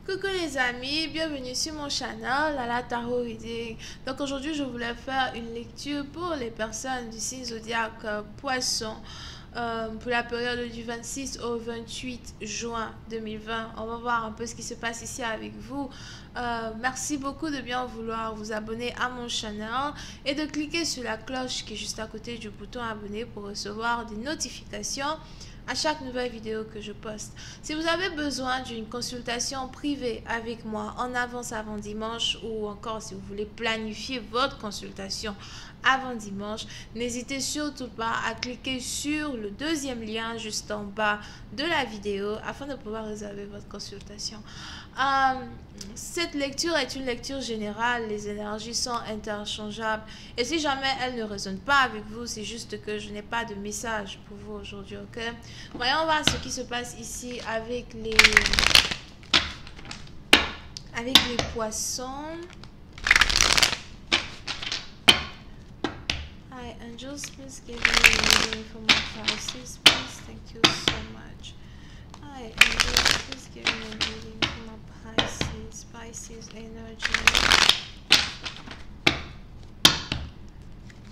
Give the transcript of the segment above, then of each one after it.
Coucou les amis, bienvenue sur mon channel Lala Tarot Reading. Donc aujourd'hui je voulais faire une lecture pour les personnes du signe zodiaque Poisson pour la période du 26 au 28 juin 2020. On va voir un peu ce qui se passe ici avec vous. Merci beaucoup de bien vouloir vous abonner à mon channel et de cliquer sur la cloche qui est juste à côté du bouton abonner pour recevoir des notifications à chaque nouvelle vidéo que je poste. Si vous avez besoin d'une consultation privée avec moi en avance avant dimanche, ou encore si vous voulez planifier votre consultation avant dimanche, n'hésitez surtout pas à cliquer sur le deuxième lien juste en bas de la vidéo afin de pouvoir réserver votre consultation. Cette lecture est une lecture générale, les énergies sont interchangeables et si jamais elles ne résonnent pas avec vous, c'est juste que je n'ai pas de message pour vous aujourd'hui, ok? Voyons voir ce qui se passe ici avec les poissons. Hi angels, please give me a reading for my Pisces, please. Thank you so much. Hi angels, please give me a reading for my Pisces energy.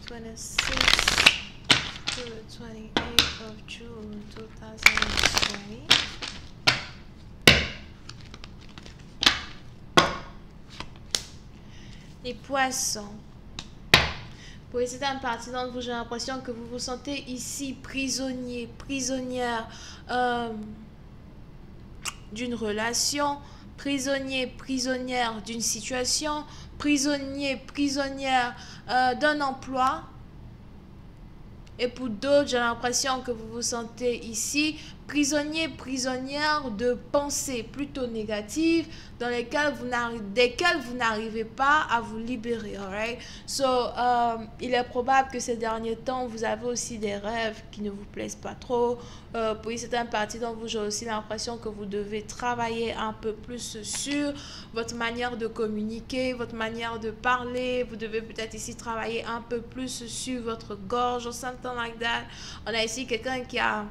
26 to the 28th of June 2020. Les poissons. Pour certaines parties d'entre vous, j'ai l'impression que vous vous sentez ici prisonnier, prisonnière d'une relation, prisonnier, prisonnière d'une situation, prisonnier, prisonnière d'un emploi. Et pour d'autres, j'ai l'impression que vous vous sentez ici prisonnier, prisonnière de pensées plutôt négatives desquelles vous n'arrivez pas à vous libérer, alright? So, il est probable que ces derniers temps, vous avez aussi des rêves qui ne vous plaisent pas trop. Pour certaines parties d'entre vous, j'ai aussi l'impression que vous devez travailler un peu plus sur votre manière de communiquer, votre manière de parler. Vous devez peut-être ici travailler un peu plus sur votre gorge, or something like that. On a ici quelqu'un qui a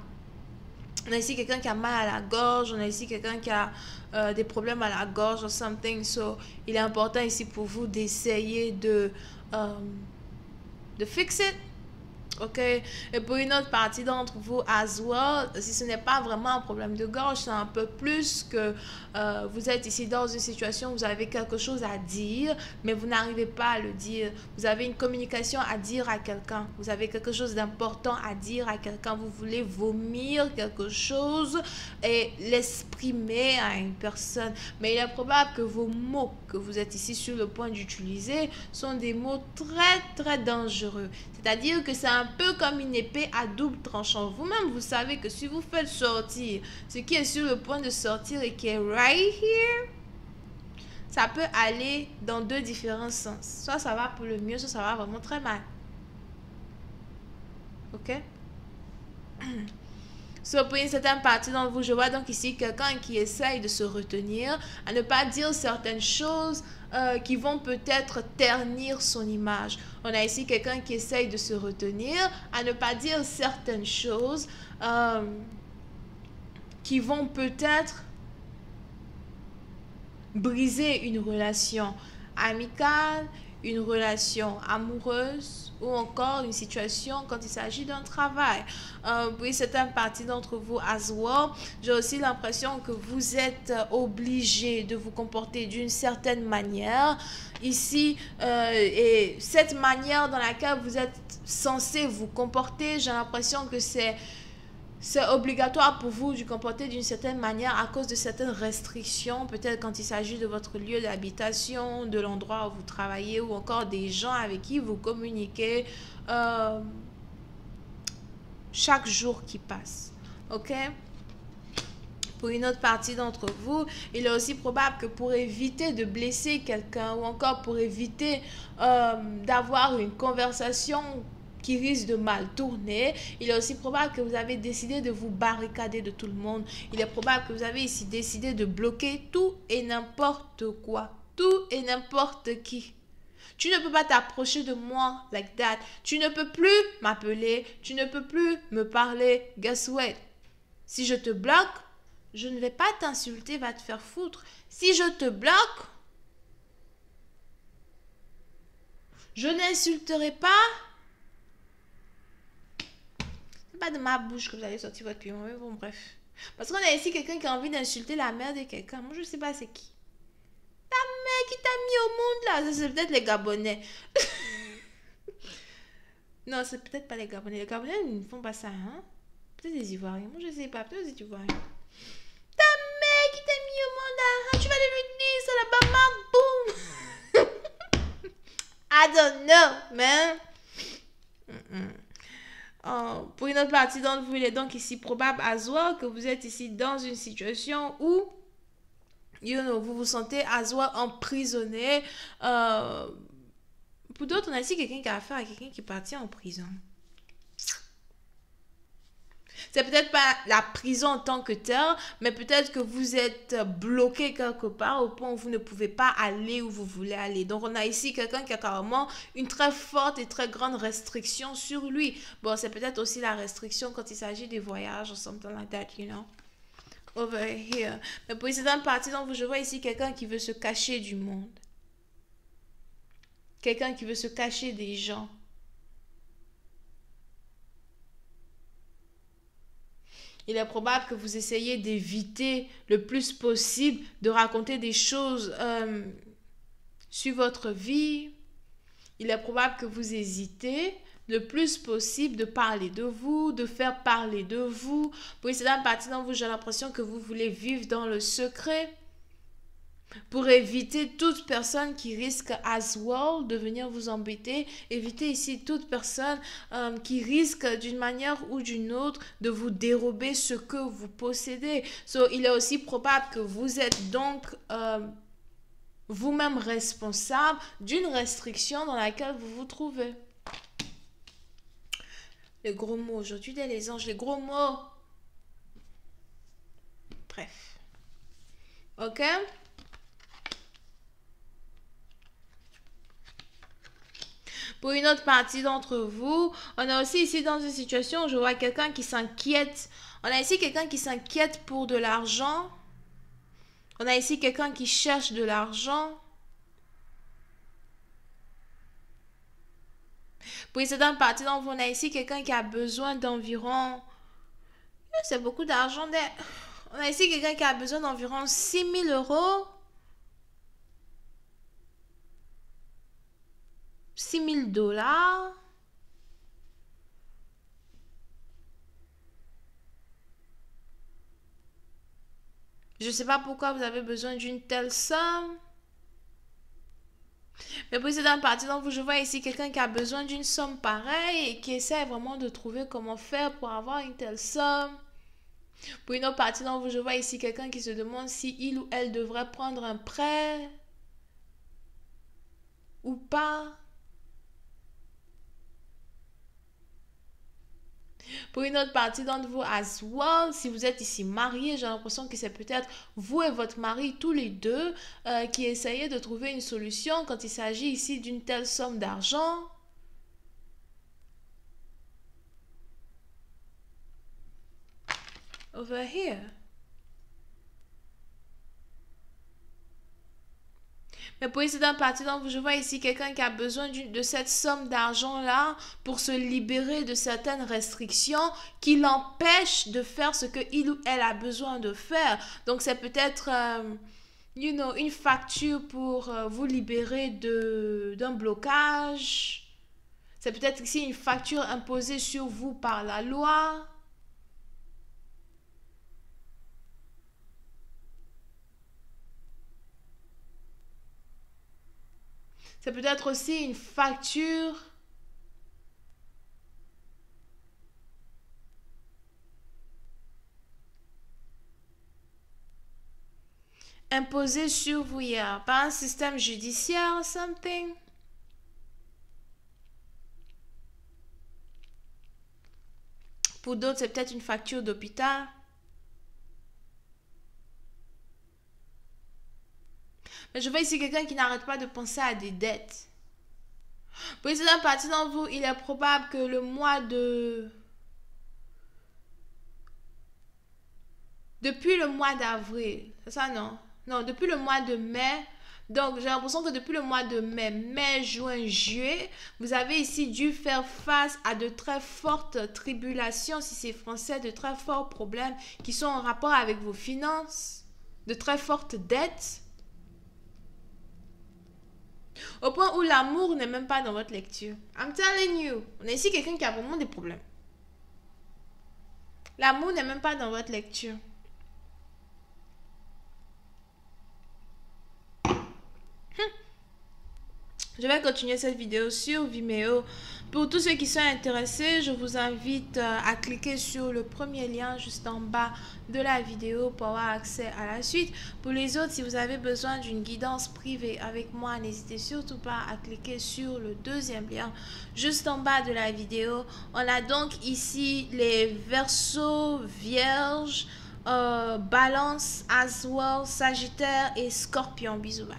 mal à la gorge, on a ici quelqu'un qui a des problèmes à la gorge or something. So, il est important ici pour vous d'essayer de fix it. Ok, et pour une autre partie d'entre vous as well, si ce n'est pas vraiment un problème de gorge, c'est un peu plus que vous êtes ici dans une situation où vous avez quelque chose à dire, mais vous n'arrivez pas à le dire. Vous avez une communication à dire à quelqu'un, vous avez quelque chose d'important à dire à quelqu'un, vous voulez vomir quelque chose et l'exprimer à une personne, mais il est probable que vos mots que vous êtes ici sur le point d'utiliser sont des mots très très dangereux. C'est-à-dire que c'est un peu comme une épée à double tranchant. Vous-même, vous savez que si vous faites sortir ce qui est sur le point de sortir et qui est right here, ça peut aller dans deux différents sens. Soit ça va pour le mieux, soit ça va vraiment très mal. Ok? So, pour une certaine partie d'entre vous, je vois donc ici quelqu'un qui essaye de se retenir à ne pas dire certaines choses qui vont peut-être ternir son image. On a ici quelqu'un qui essaye de se retenir à ne pas dire certaines choses qui vont peut-être briser une relation amicale, une relation amoureuse ou encore une situation quand il s'agit d'un travail. Pour certaines parties d'entre vous as well, j'ai aussi l'impression que vous êtes obligé de vous comporter d'une certaine manière ici et cette manière dans laquelle vous êtes censé vous comporter, j'ai l'impression que c'est obligatoire pour vous de vous comporter d'une certaine manière à cause de certaines restrictions, peut-être quand il s'agit de votre lieu d'habitation, de l'endroit où vous travaillez ou encore des gens avec qui vous communiquez chaque jour qui passe. Ok? Pour une autre partie d'entre vous, il est aussi probable que pour éviter de blesser quelqu'un ou encore pour éviter d'avoir une conversation qui risque de mal tourner, il est aussi probable que vous avez décidé de vous barricader de tout le monde. Il est probable que vous avez ici décidé de bloquer tout et n'importe quoi. Tout et n'importe qui. Tu ne peux pas t'approcher de moi like that. Tu ne peux plus m'appeler. Tu ne peux plus me parler. Guess what? Si je te bloque, je ne vais pas t'insulter, va te faire foutre. Si je te bloque, je n'insulterai pas. C'est pas de ma bouche que vous allez sortir votre piment, mais bon, bref. Parce qu'on a ici quelqu'un qui a envie d'insulter la mère de quelqu'un. Moi, je sais pas c'est qui. Ta mère qui t'a mis au monde là. Ça, c'est peut-être les Gabonais. Non, c'est peut-être pas les Gabonais. Les Gabonais ne font pas ça, hein. Peut-être les Ivoiriens. Moi, je sais pas. Peut-être les Ivoiriens. Ta mère qui t'a mis au monde là. Tu vas lui dire ça là-bas, boum. I don't know, man. Pour une autre partie d'entre vous, il est donc ici probable as well que vous êtes ici dans une situation où vous vous sentez as well emprisonné. Pour d'autres, on a ici quelqu'un qui a affaire à quelqu'un qui est parti en prison. C'est peut-être pas la prison en tant que telle, mais peut-être que vous êtes bloqué quelque part au point où vous ne pouvez pas aller où vous voulez aller. Donc, on a ici quelqu'un qui a carrément une très forte et très grande restriction sur lui. Bon, c'est peut-être aussi la restriction quand il s'agit des voyages or something like that, you know. Over here. Mais pour cette partie, donc, je vois ici quelqu'un qui veut se cacher du monde. Quelqu'un qui veut se cacher des gens. Il est probable que vous essayez d'éviter le plus possible de raconter des choses sur votre vie. Il est probable que vous hésitez le plus possible de parler de vous, de faire parler de vous. Pour essayer d'une partie d'entre vous, j'ai l'impression que vous voulez vivre dans le secret. Pour éviter toute personne qui risque as well de venir vous embêter, évitez ici toute personne qui risque d'une manière ou d'une autre de vous dérober ce que vous possédez. So, il est aussi probable que vous êtes donc vous-même responsable d'une restriction dans laquelle vous vous trouvez. Les gros mots aujourd'hui, les anges, les gros mots. Bref. Ok? Pour une autre partie d'entre vous, on a aussi ici dans une situation où je vois quelqu'un qui s'inquiète. On a ici quelqu'un qui s'inquiète pour de l'argent. On a ici quelqu'un qui cherche de l'argent. Pour une certaine partie d'entre vous, on a ici quelqu'un qui a besoin d'environ... C'est beaucoup d'argent. On a ici quelqu'un qui a besoin d'environ 6 000 €. 6 000 $. Je ne sais pas pourquoi vous avez besoin d'une telle somme. Mais pour cette partie, donc je vois ici quelqu'un qui a besoin d'une somme pareille et qui essaie vraiment de trouver comment faire pour avoir une telle somme. Pour une autre partie, donc je vois ici quelqu'un qui se demande si il ou elle devrait prendre un prêt ou pas. Pour une autre partie d'entre vous, as well, si vous êtes ici mariés, j'ai l'impression que c'est peut-être vous et votre mari, tous les deux, qui essayez de trouver une solution quand il s'agit ici d'une telle somme d'argent. Over here. Mais pour essayer d'un parti, donc je vois ici quelqu'un qui a besoin de cette somme d'argent-là pour se libérer de certaines restrictions qui l'empêchent de faire ce qu'il ou elle a besoin de faire. Donc c'est peut-être une facture pour vous libérer d'un blocage. C'est peut-être ici une facture imposée sur vous par la loi. C'est peut-être aussi une facture imposée sur vous par un système judiciaire or something. Pour d'autres, c'est peut-être une facture d'hôpital. Mais je vois ici quelqu'un qui n'arrête pas de penser à des dettes. Pour une certaine partie d'entre vous, il est probable que le mois de depuis le mois d'avril. C'est ça, non? Non, depuis le mois de mai. Donc, j'ai l'impression que depuis le mois de mai, juin, juillet, vous avez ici dû faire face à de très fortes tribulations, si c'est français, de très forts problèmes qui sont en rapport avec vos finances, de très fortes dettes. Au point où l'amour n'est même pas dans votre lecture. I'm telling you, on a ici quelqu'un qui a vraiment des problèmes. L'amour n'est même pas dans votre lecture. Je vais continuer cette vidéo sur Vimeo. Pour tous ceux qui sont intéressés, je vous invite à cliquer sur le premier lien juste en bas de la vidéo pour avoir accès à la suite. Pour les autres, si vous avez besoin d'une guidance privée avec moi, n'hésitez surtout pas à cliquer sur le deuxième lien juste en bas de la vidéo. On a donc ici les Verseaux, Vierge, Balance, As well, Sagittaire et Scorpion. Bisous, bye.